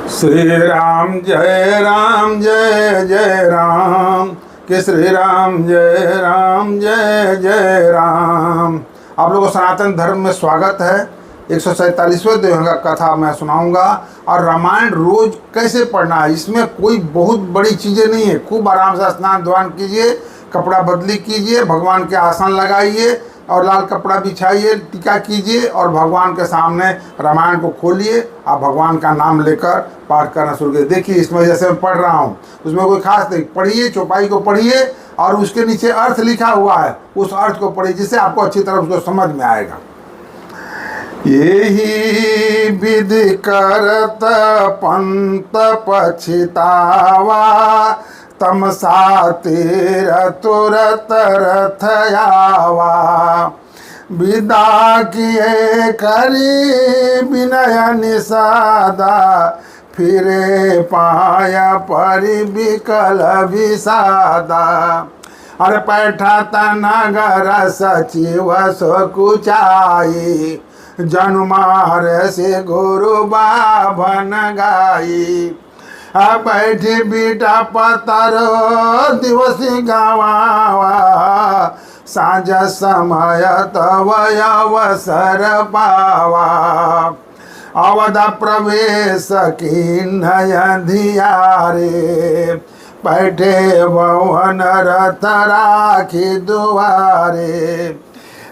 श्री राम जय जय राम के श्री राम जय जय राम। आप लोगों को सनातन धर्म में स्वागत है। 147वें देवंगा कथा मैं सुनाऊंगा। और रामायण रोज कैसे पढ़ना है, इसमें कोई बहुत बड़ी चीज़ें नहीं है। खूब आराम से स्नान ध्यान कीजिए, कपड़ा बदली कीजिए, भगवान के आसन लगाइए और लाल कपड़ा बिछाइए, टीका कीजिए और भगवान के सामने रामायण को खोलिए। आप भगवान का नाम लेकर पाठ करना शुरू कीजिए। देखिए इसमें जैसे मैं पढ़ रहा हूँ उसमें कोई खास नहीं, पढ़िए, चौपाई को पढ़िए और उसके नीचे अर्थ लिखा हुआ है, उस अर्थ को पढ़िए जिससे आपको अच्छी तरह उसको समझ में आएगा। यही विधि करत पंत पछितावा, तमसा तीर तुरत रथ आवा। विदा किए करी विनय निषादा, फिरे पाया परि विकल विषादा। अरे पैठा नगर सचिव सकुचाई, जनुमार से गुरु बाभन गाई। बैठी बीटा पतर दिवसी गवावा, साँझ समय तव अवसर पावा। अवध प्रवेश की नयधियारे, बैठे भवन रथ राखी दुआरे।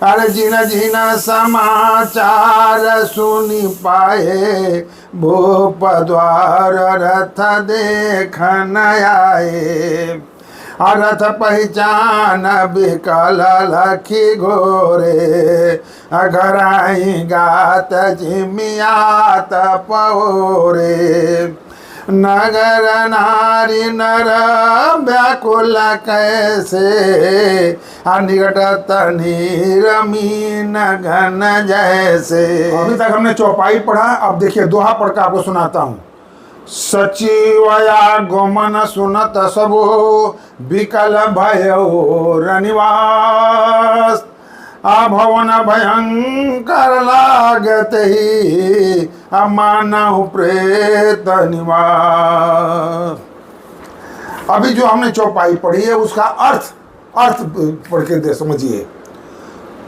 अरे जिन जिन समाचार सुनी पाए, भूप द्वार रथ देखन आए। रथ पहचान विकल लखी घोरे, घराई गात जिमियात पौरे। नगर नारी नर व्याकुल कैसे, निकटत नीर मीन घन जैसे। अभी तक हमने चौपाई पढ़ा, अब देखिए दोहा पढ़ कर आपको सुनाता हूँ। सचिवया गोमन सुनत सबो, विकल भयो रनिवास। भवन भयंकर लागत ही, मानव प्रेत निवास। अभी जो हमने चौपाई पढ़ी है उसका अर्थ पढ़ के दे समझिए।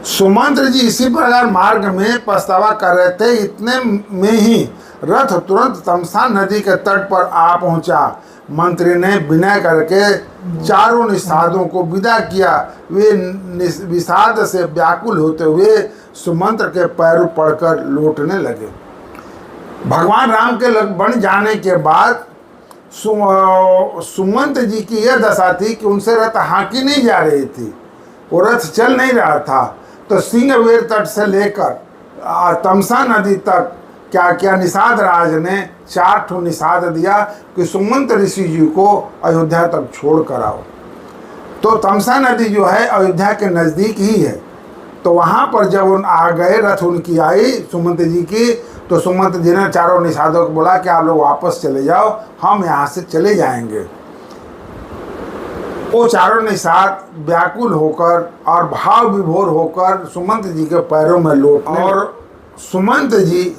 सुमंत्र जी इसी प्रकार मार्ग में पछतावा कर रहे थे, इतने में ही रथ तुरंत तमसा नदी के तट पर आ पहुंचा। मंत्री ने विनय करके चारों निषादों को विदा किया। वे विषाद से व्याकुल होते हुए सुमंत्र के पैरों पड़कर लौटने लगे। भगवान राम के बन जाने के बाद सुमंत्र जी की यह दशा थी कि उनसे रथ हाँकी नहीं जा रही थी, वो रथ चल नहीं रहा था। तो सिंहवेर तट से लेकर तमसा नदी तक क्या क्या निषाद राज ने 4 निषाद दिया कि सुमंत ऋषि जी को अयोध्या तक छोड़ कर आओ। तो तमसा नदी जो है अयोध्या के नज़दीक ही है। तो वहाँ पर जब उन आ गए, रथ उनकी आई सुमंत जी की, तो सुमंत जी ने चारों निषादों को बोला कि आप लोग वापस चले जाओ, हम यहाँ से चले जाएंगे। वो चारों निषाद व्याकुल होकर और भाव विभोर होकर सुमंत जी के पैरों में लौटे और सुमंत जी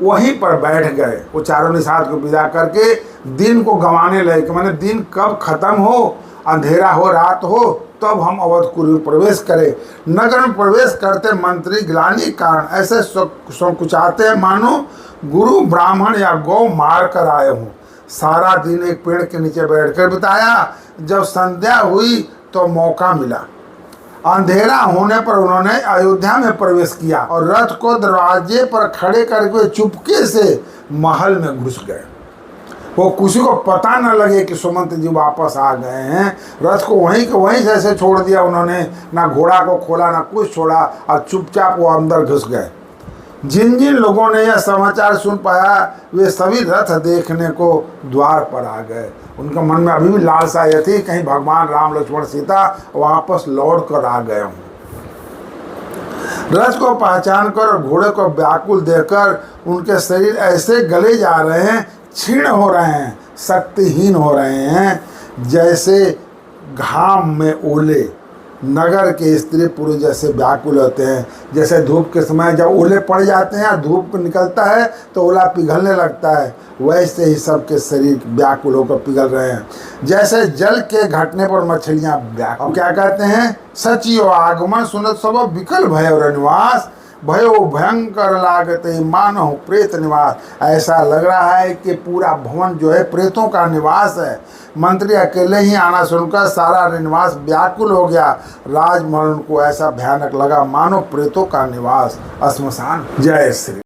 वहीं पर बैठ गए। वो चारों निषाद को विदा करके दिन को गंवाने लगे कि मैंने दिन कब खत्म हो, अंधेरा हो, रात हो, तब हम अवधपुर में प्रवेश करें। नगर में प्रवेश करते मंत्री ग्लानि कारण ऐसे संकुचाते हैं मानो गुरु ब्राह्मण या गौ मार कर आए हों। सारा दिन एक पेड़ के नीचे बैठकर बिताया। जब संध्या हुई तो मौका मिला, अंधेरा होने पर उन्होंने अयोध्या में प्रवेश किया और रथ को दरवाजे पर खड़े करके चुपके से महल में घुस गए। वो किसी को पता न लगे कि सुमंत जी वापस आ गए हैं। रथ को वहीं के वहीं जैसे छोड़ दिया उन्होंने, ना घोड़ा को खोला ना कुछ छोड़ा और चुपचाप वो अंदर घुस गए। जिन जिन लोगों ने यह समाचार सुन पाया वे सभी रथ देखने को द्वार पर आ गए। उनके मन में अभी भी लालसा यह थी कहीं भगवान राम लक्ष्मण सीता वापस लौट कर आ गए हों। रथ को पहचान कर और घोड़े को व्याकुल देखकर उनके शरीर ऐसे गले जा रहे हैं, क्षीण हो रहे हैं, शक्तिहीन हो रहे हैं, जैसे घाम में ओले नगर के स्त्री पुरुष जैसे व्याकुल होते हैं। जैसे धूप के समय जब ओले पड़ जाते हैं, धूप निकलता है तो ओला पिघलने लगता है, वैसे ही सबके शरीर व्याकुल होकर पिघल रहे हैं। जैसे जल के घटने पर मछलियां व्याकुल। क्या कहते हैं? सचियो आगमन सुनत सब विकल भयो निवास, भयो भयंकर लागते मानो प्रेत निवास। ऐसा लग रहा है कि पूरा भवन जो है प्रेतों का निवास है। मंत्री अकेले ही आना सुनकर सारा निवास व्याकुल हो गया। राजमहल को ऐसा भयानक लगा मानो प्रेतों का निवास, श्मशान। जय श्री